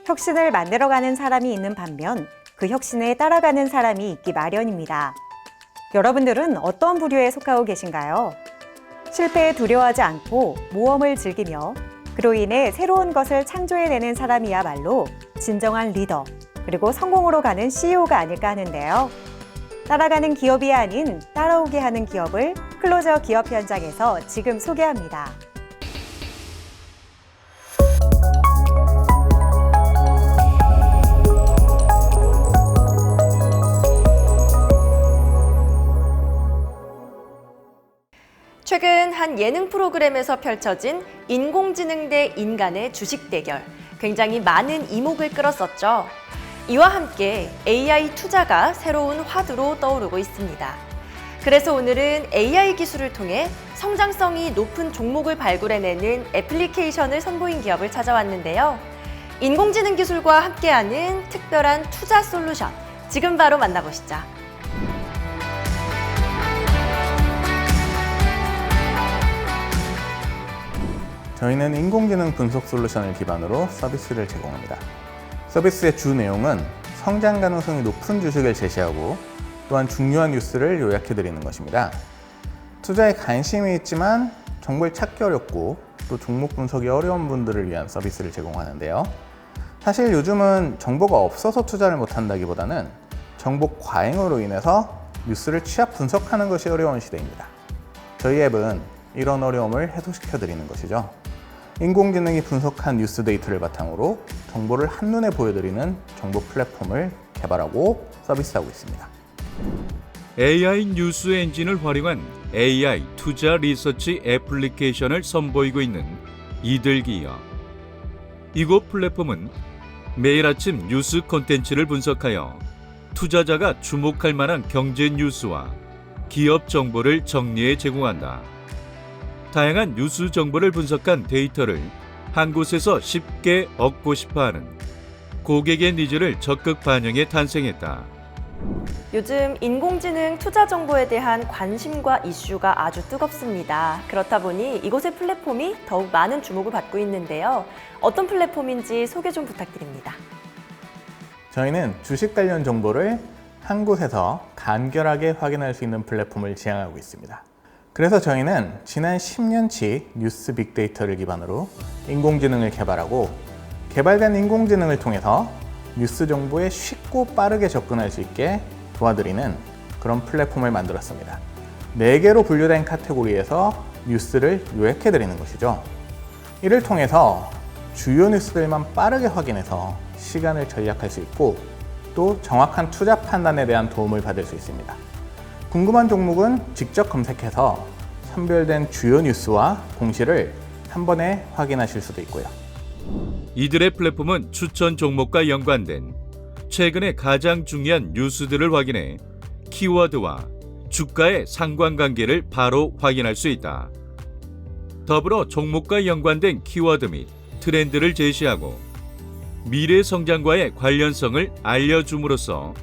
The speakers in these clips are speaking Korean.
혁신을 만들어가는 사람이 있는 반면 그 혁신에 따라가는 사람이 있기 마련입니다. 여러분들은 어떤 부류에 속하고 계신가요? 실패에 두려워하지 않고 모험을 즐기며 그로 인해 새로운 것을 창조해내는 사람이야말로 진정한 리더, 그리고 성공으로 가는 CEO가 아닐까 하는데요. 따라가는 기업이 아닌 따라오게 하는 기업을 클로저 기업 현장에서 지금 소개합니다. 최근 한 예능 프로그램에서 펼쳐진 인공지능 대 인간의 주식 대결, 굉장히 많은 이목을 끌었었죠. 이와 함께 AI 투자가 새로운 화두로 떠오르고 있습니다. 그래서 오늘은 AI 기술을 통해 성장성이 높은 종목을 발굴해내는 애플리케이션을 선보인 기업을 찾아왔는데요. 인공지능 기술과 함께하는 특별한 투자 솔루션, 지금 바로 만나보시죠. 저희는 인공지능 분석 솔루션을 기반으로 서비스를 제공합니다. 서비스의 주 내용은 성장 가능성이 높은 주식을 제시하고 또한 중요한 뉴스를 요약해드리는 것입니다. 투자에 관심이 있지만 정보를 찾기 어렵고 또 종목 분석이 어려운 분들을 위한 서비스를 제공하는데요. 사실 요즘은 정보가 없어서 투자를 못한다기보다는 정보 과잉으로 인해서 뉴스를 취합 분석하는 것이 어려운 시대입니다. 저희 앱은 이런 어려움을 해소시켜드리는 것이죠. 인공지능이 분석한 뉴스 데이터를 바탕으로 정보를 한눈에 보여드리는 정보 플랫폼을 개발하고 서비스하고 있습니다. AI 뉴스 엔진을 활용한 AI 투자 리서치 애플리케이션을 선보이고 있는 이들기업. 이곳 플랫폼은 매일 아침 뉴스 콘텐츠를 분석하여 투자자가 주목할 만한 경제 뉴스와 기업 정보를 정리해 제공한다. 다양한 뉴스 정보를 분석한 데이터를 한 곳에서 쉽게 얻고 싶어하는 고객의 니즈를 적극 반영해 탄생했다. 요즘 인공지능 투자 정보에 대한 관심과 이슈가 아주 뜨겁습니다. 그렇다 보니 이곳의 플랫폼이 더욱 많은 주목을 받고 있는데요. 어떤 플랫폼인지 소개 좀 부탁드립니다. 저희는 주식 관련 정보를 한 곳에서 간결하게 확인할 수 있는 플랫폼을 지향하고 있습니다. 그래서 저희는 지난 10년치 뉴스 빅데이터를 기반으로 인공지능을 개발하고 개발된 인공지능을 통해서 뉴스 정보에 쉽고 빠르게 접근할 수 있게 도와드리는 그런 플랫폼을 만들었습니다. 4개로 분류된 카테고리에서 뉴스를 요약해드리는 것이죠. 이를 통해서 주요 뉴스들만 빠르게 확인해서 시간을 절약할 수 있고 또 정확한 투자 판단에 대한 도움을 받을 수 있습니다. 궁금한 종목은 직접 검색해서 선별된 주요 뉴스와 공시를 한 번에 확인하실 수도 있고요. 이들의 플랫폼은 추천 종목과 연관된 최근에 가장 중요한 뉴스들을 확인해 키워드와 주가의 상관관계를 바로 확인할 수 있다. 더불어 종목과 연관된 키워드 및 트렌드를 제시하고 미래 성장과의 관련성을 알려줌으로써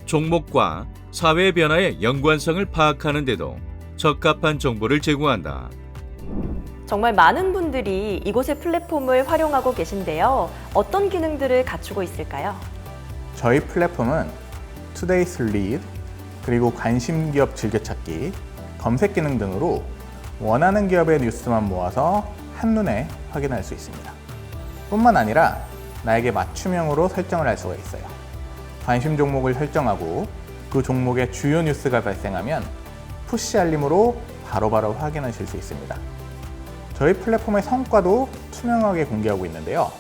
종목과 사회 변화의 연관성을 파악하는 데도 적합한 정보를 제공한다. 정말 많은 분들이 이곳의 플랫폼을 활용하고 계신데요. 어떤 기능들을 갖추고 있을까요? 저희 플랫폼은 Today's Lead, 그리고 관심 기업 즐겨찾기, 검색 기능 등으로 원하는 기업의 뉴스만 모아서 한눈에 확인할 수 있습니다. 뿐만 아니라 나에게 맞춤형으로 설정을 할 수가 있어요. 관심 종목을 설정하고 그 종목의 주요 뉴스가 발생하면 푸시 알림으로 바로바로 확인하실 수 있습니다. 저희 플랫폼의 성과도 투명하게 공개하고 있는데요.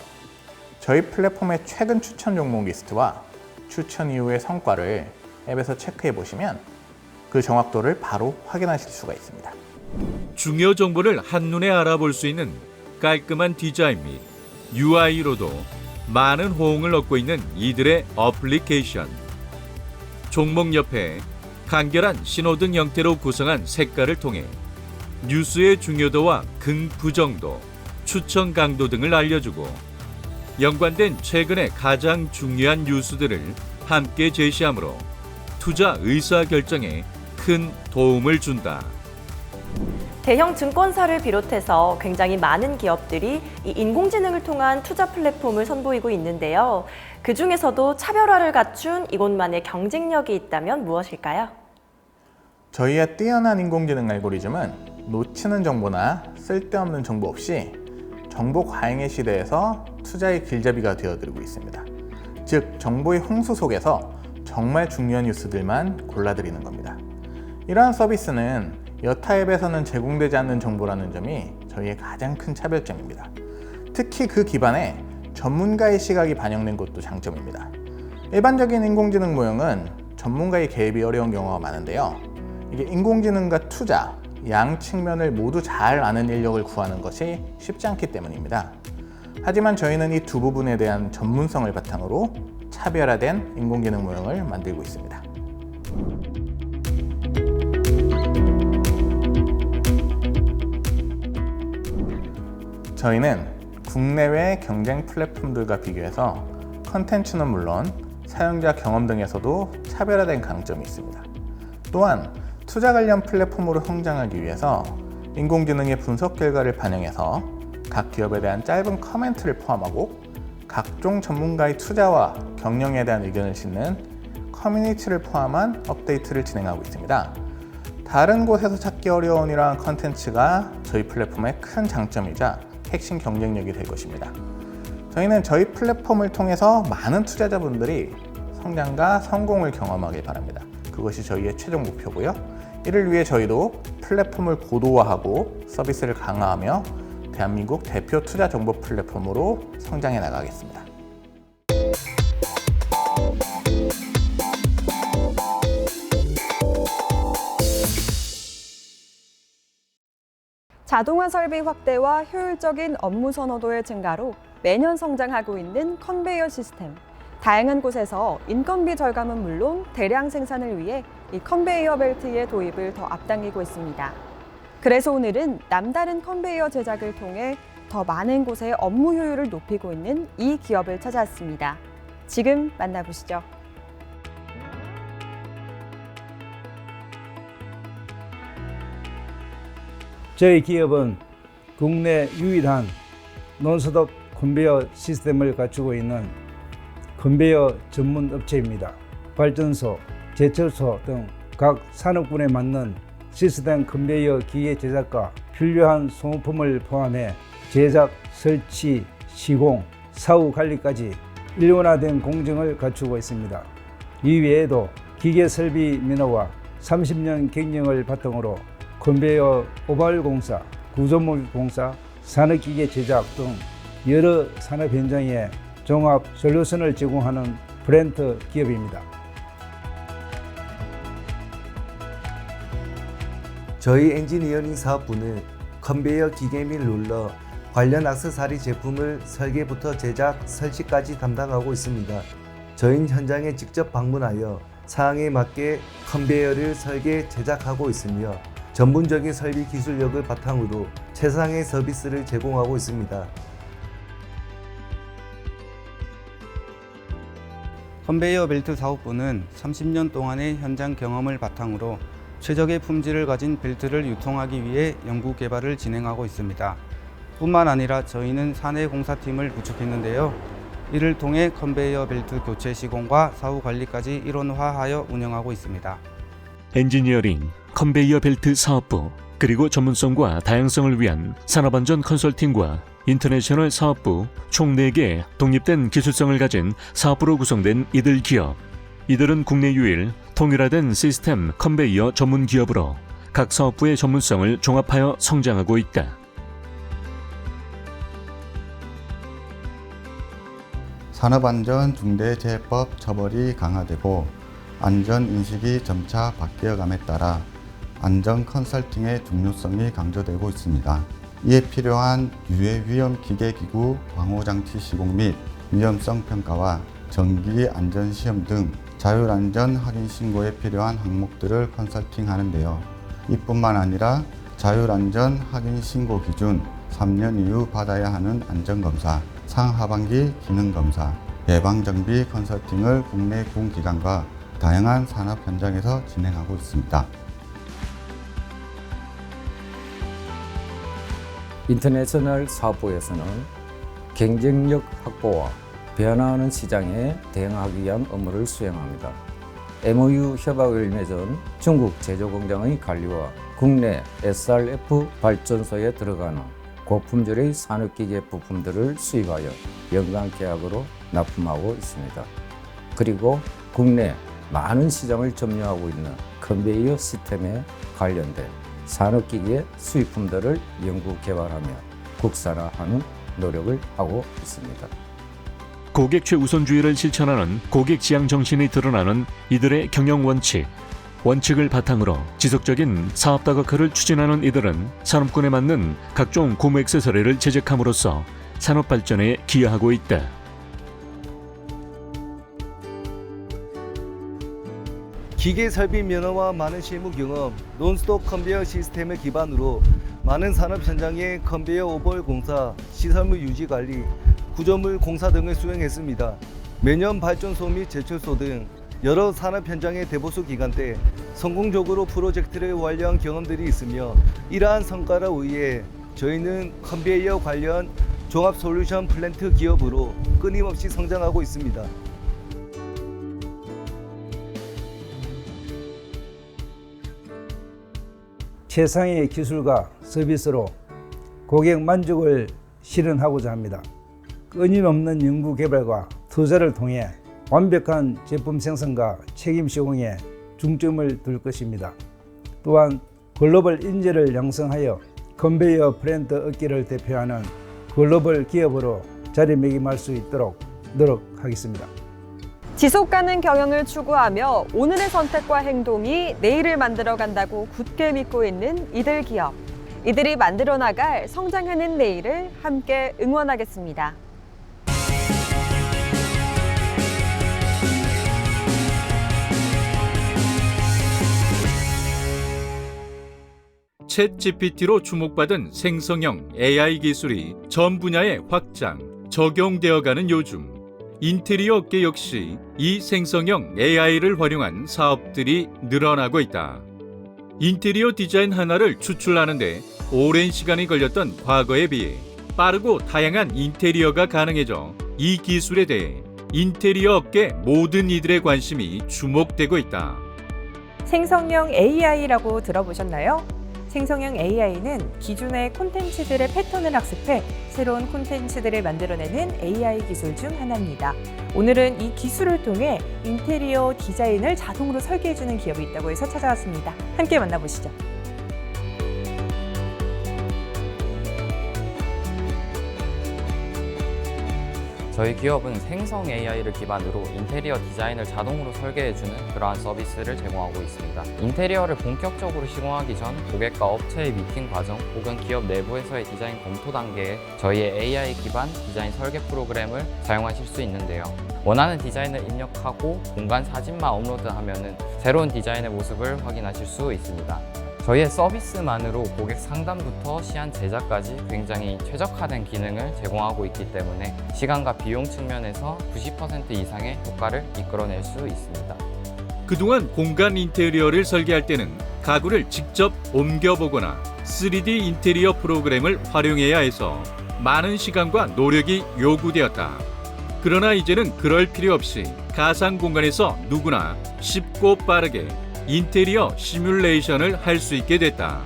저희 플랫폼의 최근 추천 종목 리스트와 추천 이후의 성과를 앱에서 체크해 보시면 그 정확도를 바로 확인하실 수가 있습니다. 중요 정보를 한눈에 알아볼 수 있는 깔끔한 디자인 및 UI로도 많은 호응을 얻고 있는 이들의 어플리케이션. 종목 옆에 간결한 신호등 형태로 구성한 색깔을 통해 뉴스의 중요도와 긍부정도, 추천 강도 등을 알려주고 연관된 최근의 가장 중요한 뉴스들을 함께 제시하므로 투자 의사 결정에 큰 도움을 준다. 대형 증권사를 비롯해서 굉장히 많은 기업들이 이 인공지능을 통한 투자 플랫폼을 선보이고 있는데요. 그 중에서도 차별화를 갖춘 이곳만의 경쟁력이 있다면 무엇일까요? 저희의 뛰어난 인공지능 알고리즘은 놓치는 정보나 쓸데없는 정보 없이 정보 과잉의 시대에서 투자의 길잡이가 되어드리고 있습니다. 즉, 정보의 홍수 속에서 정말 중요한 뉴스들만 골라드리는 겁니다. 이러한 서비스는 여타 앱에서는 제공되지 않는 정보라는 점이 저희의 가장 큰 차별점입니다. 특히 그 기반에 전문가의 시각이 반영된 것도 장점입니다. 일반적인 인공지능 모형은 전문가의 개입이 어려운 경우가 많은데요. 이게 인공지능과 투자, 양 측면을 모두 잘 아는 인력을 구하는 것이 쉽지 않기 때문입니다. 하지만 저희는 이 두 부분에 대한 전문성을 바탕으로 차별화된 인공지능 모형을 만들고 있습니다. 저희는 국내외 경쟁 플랫폼들과 비교해서 컨텐츠는 물론 사용자 경험 등에서도 차별화된 강점이 있습니다. 또한 투자 관련 플랫폼으로 성장하기 위해서 인공지능의 분석 결과를 반영해서 각 기업에 대한 짧은 커멘트를 포함하고 각종 전문가의 투자와 경영에 대한 의견을 싣는 커뮤니티를 포함한 업데이트를 진행하고 있습니다. 다른 곳에서 찾기 어려운 이러한 컨텐츠가 저희 플랫폼의 큰 장점이자 핵심 경쟁력이 될 것입니다. 저희는 저희 플랫폼을 통해서 많은 투자자분들이 성장과 성공을 경험하길 바랍니다. 그것이 저희의 최종 목표고요. 이를 위해 저희도 플랫폼을 고도화하고 서비스를 강화하며 대한민국 대표 투자 정보 플랫폼으로 성장해 나가겠습니다. 자동화 설비 확대와 효율적인 업무 선호도의 증가로 매년 성장하고 있는 컨베이어 시스템. 다양한 곳에서 인건비 절감은 물론 대량 생산을 위해 이 컨베이어 벨트의 도입을 더 앞당기고 있습니다. 그래서 오늘은 남다른 컨베이어 제작을 통해 더 많은 곳의 업무 효율을 높이고 있는 이 기업을 찾아왔습니다. 지금 만나보시죠. 저희 기업은 국내 유일한 논스톱 컨베이어 시스템을 갖추고 있는 컨베이어 전문 업체입니다. 발전소, 제철소 등 각 산업군에 맞는 시스템 컨베이어 기계 제작과 필요한 소모품을 포함해 제작, 설치, 시공, 사후 관리까지 일원화된 공정을 갖추고 있습니다. 이 외에도 기계 설비 민호와 30년 경력을 바탕으로 컨베이어 오발 공사, 구조물 공사, 산업기계 제작 등 여러 산업 현장에 종합 솔루션을 제공하는 브랜드 기업입니다. 저희 엔지니어링 사업부는 컨베이어 기계 및 롤러, 관련 액세서리 제품을 설계부터 제작, 설치까지 담당하고 있습니다. 저희는 현장에 직접 방문하여 사항에 맞게 컨베이어를 설계, 제작하고 있으며 전문적인 설비 기술력을 바탕으로 최상의 서비스를 제공하고 있습니다. 컨베이어 벨트 사업부는 30년 동안의 현장 경험을 바탕으로 최적의 품질을 가진 벨트를 유통하기 위해 연구 개발을 진행하고 있습니다. 뿐만 아니라 저희는 사내 공사팀을 구축했는데요. 이를 통해 컨베이어 벨트 교체 시공과 사후 관리까지 일원화하여 운영하고 있습니다. 엔지니어링, 컨베이어 벨트 사업부, 그리고 전문성과 다양성을 위한 산업안전 컨설팅과 인터내셔널 사업부 총 4개 독립된 기술성을 가진 사업부로 구성된 이들 기업. 이들은 국내 유일 통일화된 시스템 컨베이어 전문 기업으로 각 사업부의 전문성을 종합하여 성장하고 있다. 산업안전중대재해법 처벌이 강화되고 안전인식이 점차 바뀌어감에 따라 안전 컨설팅의 중요성이 강조되고 있습니다. 이에 필요한 유해위험 기계기구 방호장치 시공 및 위험성 평가와 정기 안전시험 등 자율안전 확인 신고에 필요한 항목들을 컨설팅하는데요. 이뿐만 아니라 자율안전 확인 신고 기준, 3년 이후 받아야 하는 안전검사, 상하반기 기능검사, 예방정비 컨설팅을 국내 공기관과 다양한 산업 현장에서 진행하고 있습니다. 인터내셔널 사업부에서는 경쟁력 확보와 변화하는 시장에 대응하기 위한 업무를 수행합니다. MOU 협약을 맺은 중국 제조공장의 관리와 국내 SRF 발전소에 들어가는 고품질의 산업기계 부품들을 수입하여 연간 계약으로 납품하고 있습니다. 그리고 국내 많은 시장을 점유하고 있는 컨베이어 시스템에 관련된 산업기계 수입품들을 연구 개발하며 국산화하는 노력을 하고 있습니다. 고객 최우선주의를 실천하는 고객 지향 정신이 드러나는 이들의 경영 원칙을 바탕으로 지속적인 사업 다각화를 추진하는 이들은 산업군에 맞는 각종 고무 액세서리를 제작함으로써 산업 발전에 기여하고 있다. 기계 설비 면허와 많은 실무 경험, 논스톱 컨베이어 시스템을 기반으로 많은 산업 현장의 컨베이어 오버홀 공사, 시설물 유지 관리, 구조물 공사 등을 수행했습니다. 매년 발전소 및 제철소 등 여러 산업 현장의 대보수 기간 때 성공적으로 프로젝트를 완료한 경험들이 있으며 이러한 성과를 위해 저희는 컨베이어 관련 종합 솔루션 플랜트 기업으로 끊임없이 성장하고 있습니다. 최상의 기술과 서비스로 고객 만족을 실현하고자 합니다. 끊임없는 연구 개발과 투자를 통해 완벽한 제품 생산과 책임 시공에 중점을 둘 것입니다. 또한 글로벌 인재를 양성하여 컨베이어 플랜트 업계를 대표하는 글로벌 기업으로 자리매김할 수 있도록 노력하겠습니다. 지속가능 경영을 추구하며 오늘의 선택과 행동이 내일을 만들어간다고 굳게 믿고 있는 이들 기업. 이들이 만들어 나갈 성장하는 내일을 함께 응원하겠습니다. 챗 GPT로 주목받은 생성형 AI 기술이 전 분야에 확장, 적용되어가는 요즘 인테리어 업계 역시 이 생성형 AI를 활용한 사업들이 늘어나고 있다. 인테리어 디자인 하나를 추출하는데 오랜 시간이 걸렸던 과거에 비해 빠르고 다양한 인테리어가 가능해져 이 기술에 대해 인테리어 업계 모든 이들의 관심이 주목되고 있다. 생성형 AI라고 들어보셨나요? 생성형 AI는 기존의 콘텐츠들의 패턴을 학습해 새로운 콘텐츠들을 만들어내는 AI 기술 중 하나입니다. 오늘은 이 기술을 통해 인테리어 디자인을 자동으로 설계해주는 기업이 있다고 해서 찾아왔습니다. 함께 만나보시죠. 저희 기업은 생성 AI를 기반으로 인테리어 디자인을 자동으로 설계해주는 그러한 서비스를 제공하고 있습니다. 인테리어를 본격적으로 시공하기 전 고객과 업체의 미팅 과정 혹은 기업 내부에서의 디자인 검토 단계에 저희의 AI 기반 디자인 설계 프로그램을 사용하실 수 있는데요. 원하는 디자인을 입력하고 공간 사진만 업로드하면 새로운 디자인의 모습을 확인하실 수 있습니다. 저희의 서비스만으로 고객 상담부터 시안 제작까지 굉장히 최적화된 기능을 제공하고 있기 때문에 시간과 비용 측면에서 90% 이상의 효과를 이끌어낼 수 있습니다. 그동안 공간 인테리어를 설계할 때는 가구를 직접 옮겨보거나 3D 인테리어 프로그램을 활용해야 해서 많은 시간과 노력이 요구되었다. 그러나 이제는 그럴 필요 없이 가상 공간에서 누구나 쉽고 빠르게 인테리어 시뮬레이션을 할 수 있게 됐다.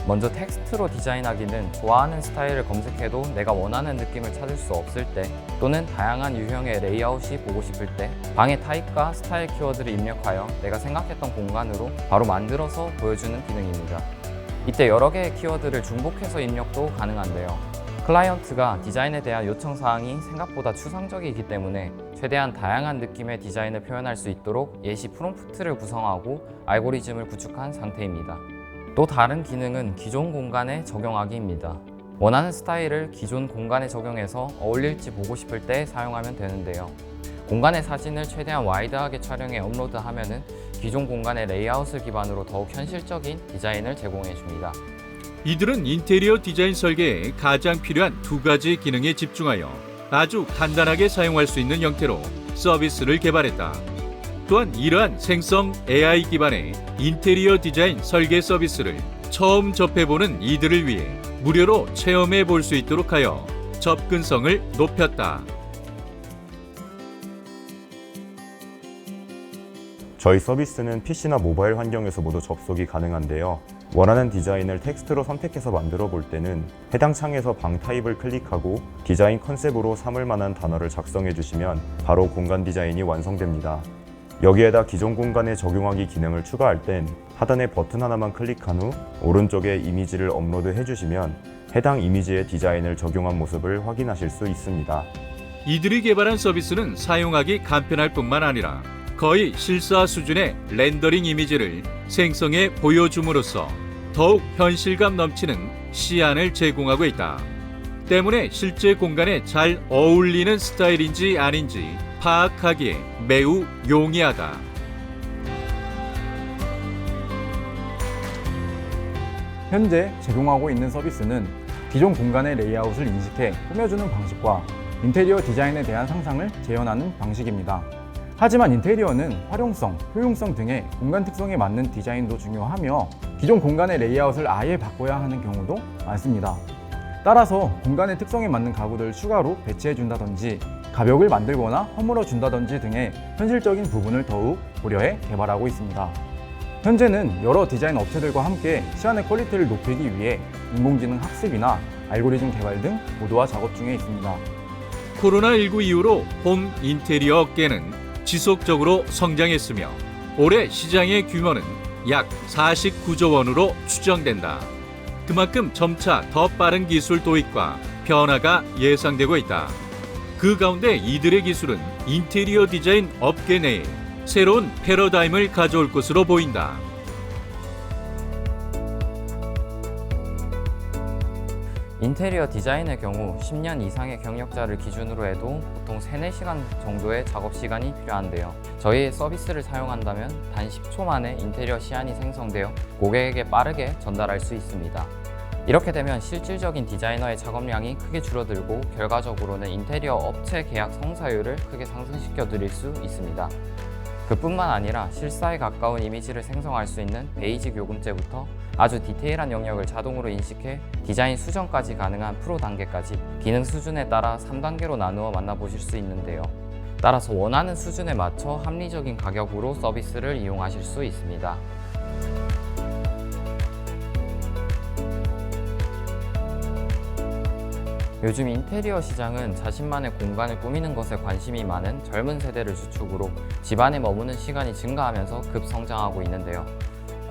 먼저 텍스트로 디자인하기는 좋아하는 스타일을 검색해도 내가 원하는 느낌을 찾을 수 없을 때 또는 다양한 유형의 레이아웃이 보고 싶을 때 방의 타입과 스타일 키워드를 입력하여 내가 생각했던 공간으로 바로 만들어서 보여주는 기능입니다. 이때 여러 개의 키워드를 중복해서 입력도 가능한데요. 클라이언트가 디자인에 대한 요청 사항이 생각보다 추상적이기 때문에 최대한 다양한 느낌의 디자인을 표현할 수 있도록 예시 프롬프트를 구성하고 알고리즘을 구축한 상태입니다. 또 다른 기능은 기존 공간에 적용하기입니다. 원하는 스타일을 기존 공간에 적용해서 어울릴지 보고 싶을 때 사용하면 되는데요. 공간의 사진을 최대한 와이드하게 촬영해 업로드하면 기존 공간의 레이아웃을 기반으로 더욱 현실적인 디자인을 제공해 줍니다. 이들은 인테리어 디자인 설계에 가장 필요한 두 가지 기능에 집중하여 아주 간단하게 사용할 수 있는 형태로 서비스를 개발했다. 또한 이러한 생성 AI 기반의 인테리어 디자인 설계 서비스를 처음 접해보는 이들을 위해 무료로 체험해 볼 수 있도록 하여 접근성을 높였다. 저희 서비스는 PC나 모바일 환경에서 모두 접속이 가능한데요. 원하는 디자인을 텍스트로 선택해서 만들어 볼 때는 해당 창에서 방 타입을 클릭하고 디자인 컨셉으로 삼을 만한 단어를 작성해 주시면 바로 공간 디자인이 완성됩니다. 여기에다 기존 공간에 적용하기 기능을 추가할 땐 하단의 버튼 하나만 클릭한 후 오른쪽에 이미지를 업로드해 주시면 해당 이미지의 디자인을 적용한 모습을 확인하실 수 있습니다. 이들이 개발한 서비스는 사용하기 간편할 뿐만 아니라 거의 실사 수준의 렌더링 이미지를 생성해 보여줌으로써 더욱 현실감 넘치는 시안을 제공하고 있다. 때문에 실제 공간에 잘 어울리는 스타일인지 아닌지 파악하기에 매우 용이하다. 현재 제공하고 있는 서비스는 기존 공간의 레이아웃을 인식해 꾸며주는 방식과 인테리어 디자인에 대한 상상을 재현하는 방식입니다. 하지만 인테리어는 활용성, 효용성 등의 공간 특성에 맞는 디자인도 중요하며 기존 공간의 레이아웃을 아예 바꿔야 하는 경우도 많습니다. 따라서 공간의 특성에 맞는 가구들을 추가로 배치해준다든지 가벽을 만들거나 허물어준다든지 등의 현실적인 부분을 더욱 고려해 개발하고 있습니다. 현재는 여러 디자인 업체들과 함께 시안의 퀄리티를 높이기 위해 인공지능 학습이나 알고리즘 개발 등 고도화 작업 중에 있습니다. 코로나19 이후로 홈 인테리어 업계는 지속적으로 성장했으며 올해 시장의 규모는 약 49조 원으로 추정된다. 그만큼 점차 더 빠른 기술 도입과 변화가 예상되고 있다. 그 가운데 이들의 기술은 인테리어 디자인 업계 내에 새로운 패러다임을 가져올 것으로 보인다. 인테리어 디자인의 경우 10년 이상의 경력자를 기준으로 해도 보통 3-4시간 정도의 작업 시간이 필요한데요. 저희의 서비스를 사용한다면 단 10초 만에 인테리어 시안이 생성되어 고객에게 빠르게 전달할 수 있습니다. 이렇게 되면 실질적인 디자이너의 작업량이 크게 줄어들고 결과적으로는 인테리어 업체 계약 성사율을 크게 상승시켜 드릴 수 있습니다. 그뿐만 아니라 실사에 가까운 이미지를 생성할 수 있는 베이직 요금제부터 아주 디테일한 영역을 자동으로 인식해 디자인 수정까지 가능한 프로 단계까지 기능 수준에 따라 3단계로 나누어 만나보실 수 있는데요. 따라서 원하는 수준에 맞춰 합리적인 가격으로 서비스를 이용하실 수 있습니다. 요즘 인테리어 시장은 자신만의 공간을 꾸미는 것에 관심이 많은 젊은 세대를 주축으로 집안에 머무는 시간이 증가하면서 급성장하고 있는데요.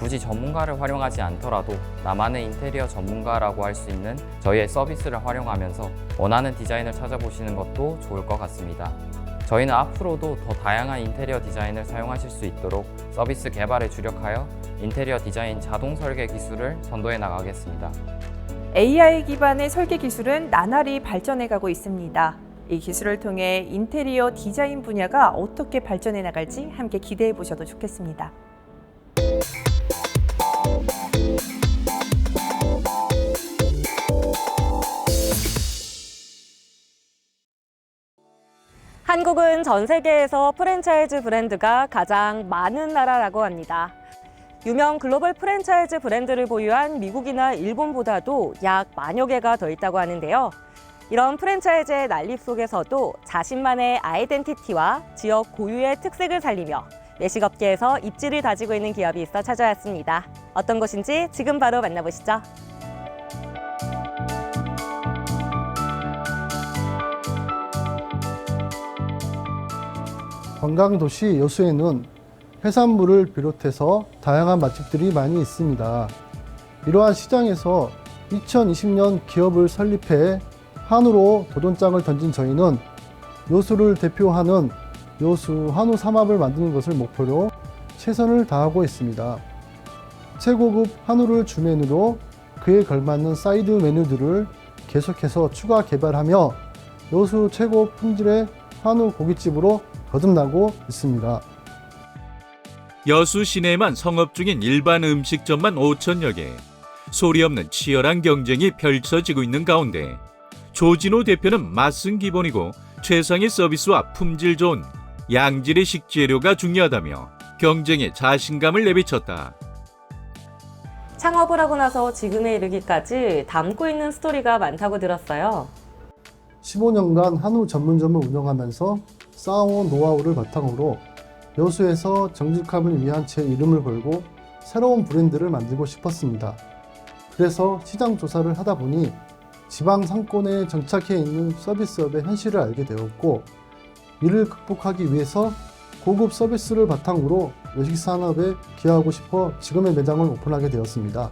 굳이 전문가를 활용하지 않더라도 나만의 인테리어 전문가라고 할 수 있는 저희의 서비스를 활용하면서 원하는 디자인을 찾아보시는 것도 좋을 것 같습니다. 저희는 앞으로도 더 다양한 인테리어 디자인을 사용하실 수 있도록 서비스 개발에 주력하여 인테리어 디자인 자동 설계 기술을 선도해 나가겠습니다. AI 기반의 설계 기술은 나날이 발전해가고 있습니다. 이 기술을 통해 인테리어 디자인 분야가 어떻게 발전해 나갈지 함께 기대해 보셔도 좋겠습니다. 한국은 전 세계에서 프랜차이즈 브랜드가 가장 많은 나라라고 합니다. 유명 글로벌 프랜차이즈 브랜드를 보유한 미국이나 일본보다도 약 10,000여 개가 더 있다고 하는데요. 이런 프랜차이즈의 난립 속에서도 자신만의 아이덴티티와 지역 고유의 특색을 살리며 외식업계에서 입지를 다지고 있는 기업이 있어 찾아왔습니다. 어떤 곳인지 지금 바로 만나보시죠. 관광도시 여수에는 해산물을 비롯해서 다양한 맛집들이 많이 있습니다. 이러한 시장에서 2020년 기업을 설립해 한우로 도전장을 던진 저희는 여수를 대표하는 여수 한우 삼합을 만드는 것을 목표로 최선을 다하고 있습니다. 최고급 한우를 주 메뉴로 그에 걸맞는 사이드 메뉴들을 계속해서 추가 개발하며 여수 최고 품질의 한우 고깃집으로 거듭나고 있습니다. 여수 시내에만 성업 중인 일반 음식점만 5,000여 개, 소리 없는 치열한 경쟁이 펼쳐지고 있는 가운데 조진호 대표는 맛은 기본이고 최상의 서비스와 품질 좋은 양질의 식재료가 중요하다며 경쟁에 자신감을 내비쳤다. 창업을 하고 나서 지금에 이르기까지 담고 있는 스토리가 많다고 들었어요. 15년간 한우 전문점을 운영하면서 쌓아온 노하우를 바탕으로 여수에서 정직함을 위한 제 이름을 걸고 새로운 브랜드를 만들고 싶었습니다. 그래서 시장 조사를 하다 보니 지방 상권에 정착해 있는 서비스업의 현실을 알게 되었고, 이를 극복하기 위해서 고급 서비스를 바탕으로 외식 산업에 기여하고 싶어 지금의 매장을 오픈하게 되었습니다.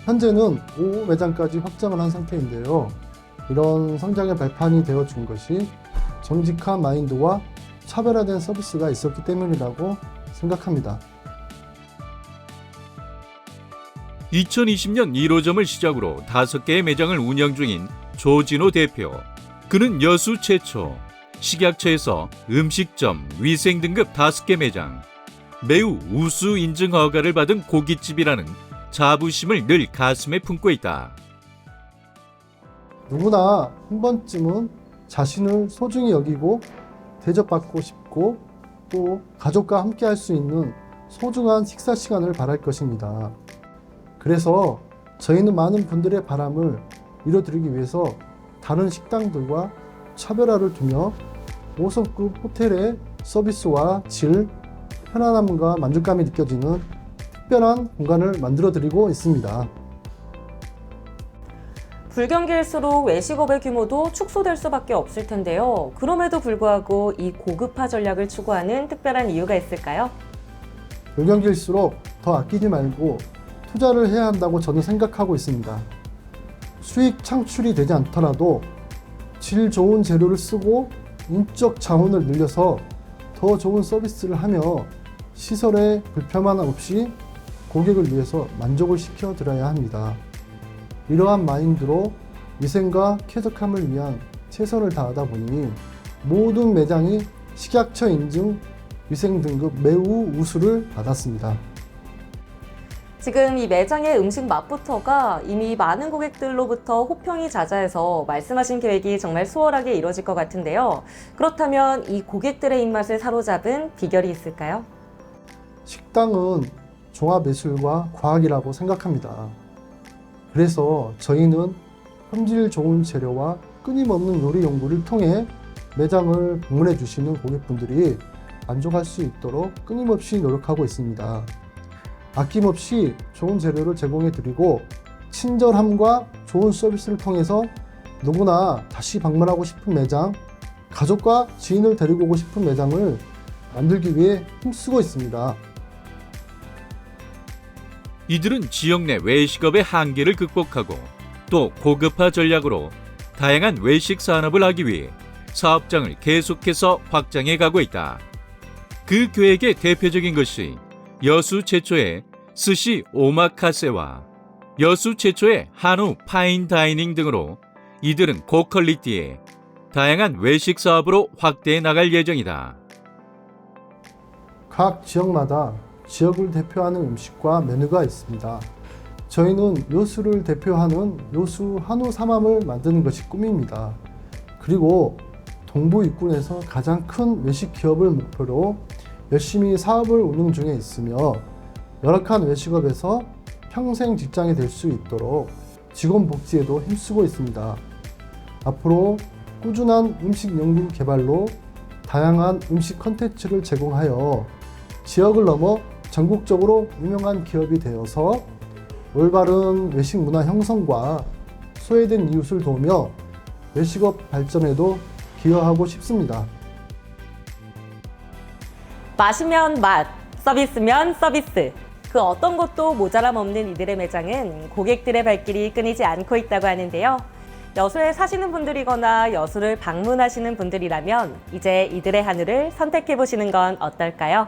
현재는 5매장까지 확장을 한 상태인데요. 이런 성장의 발판이 되어준 것이 정직한 마인드와 차별화된 서비스가 있었기 때문이라고 생각합니다. 2020년 1호점을 시작으로 5개의 매장을 운영 중인 조진호 대표. 그는 여수 최초 식약처에서 음식점 위생 등급 5개 매장, 매우 우수 인증 허가를 받은 고깃집이라는 자부심을 늘 가슴에 품고 있다. 누구나 한 번쯤은 자신을 소중히 여기고 대접받고 싶고 또 가족과 함께 할 수 있는 소중한 식사 시간을 바랄 것입니다. 그래서 저희는 많은 분들의 바람을 이뤄드리기 위해서 다른 식당들과 차별화를 두며 5성급 호텔의 서비스와 질, 편안함과 만족감이 느껴지는 특별한 공간을 만들어드리고 있습니다. 불경기일수록 외식업의 규모도 축소될 수밖에 없을 텐데요. 그럼에도 불구하고 이 고급화 전략을 추구하는 특별한 이유가 있을까요? 불경기일수록 더 아끼지 말고 투자를 해야 한다고 저는 생각하고 있습니다. 수익 창출이 되지 않더라도 질 좋은 재료를 쓰고 인적 자원을 늘려서 더 좋은 서비스를 하며 시설에 불편함 없이 고객을 위해서 만족을 시켜드려야 합니다. 이러한 마인드로 위생과 쾌적함을 위한 최선을 다하다 보니 모든 매장이 식약처 인증 위생 등급 매우 우수를 받았습니다. 지금 이 매장의 음식 맛부터가 이미 많은 고객들로부터 호평이 자자해서 말씀하신 계획이 정말 수월하게 이루어질 것 같은데요. 그렇다면 이 고객들의 입맛을 사로잡은 비결이 있을까요? 식당은 종합예술과 과학이라고 생각합니다. 그래서 저희는 품질 좋은 재료와 끊임없는 요리 연구를 통해 매장을 방문해 주시는 고객분들이 만족할 수 있도록 끊임없이 노력하고 있습니다. 아낌없이 좋은 재료를 제공해 드리고 친절함과 좋은 서비스를 통해서 누구나 다시 방문하고 싶은 매장, 가족과 지인을 데리고 오고 싶은 매장을 만들기 위해 힘쓰고 있습니다. 이들은 지역 내 외식업의 한계를 극복하고 또 고급화 전략으로 다양한 외식 산업을 하기 위해 사업장을 계속해서 확장해 가고 있다. 그 계획의 대표적인 것이 여수 최초의 스시 오마카세와 여수 최초의 한우 파인 다이닝 등으로 이들은 고퀄리티의 다양한 외식 사업으로 확대해 나갈 예정이다. 각 지역마다 지역을 대표하는 음식과 메뉴가 있습니다. 저희는 여수를 대표하는 여수 한우 삼합을 만드는 것이 꿈입니다. 그리고 동부 육군에서 가장 큰 외식 기업을 목표로 열심히 사업을 운영 중에 있으며 열악한 외식업에서 평생 직장이 될 수 있도록 직원 복지에도 힘쓰고 있습니다. 앞으로 꾸준한 음식 연구 개발로 다양한 음식 콘텐츠를 제공하여 지역을 넘어 전국적으로 유명한 기업이 되어서 올바른 외식 문화 형성과 소외된 이웃을 도우며 외식업 발전에도 기여하고 싶습니다. 맛이면 맛, 서비스면 서비스. 그 어떤 것도 모자람 없는 이들의 매장은 고객들의 발길이 끊이지 않고 있다고 하는데요. 여수에 사시는 분들이거나 여수를 방문하시는 분들이라면 이제 이들의 한우를 선택해 보시는 건 어떨까요?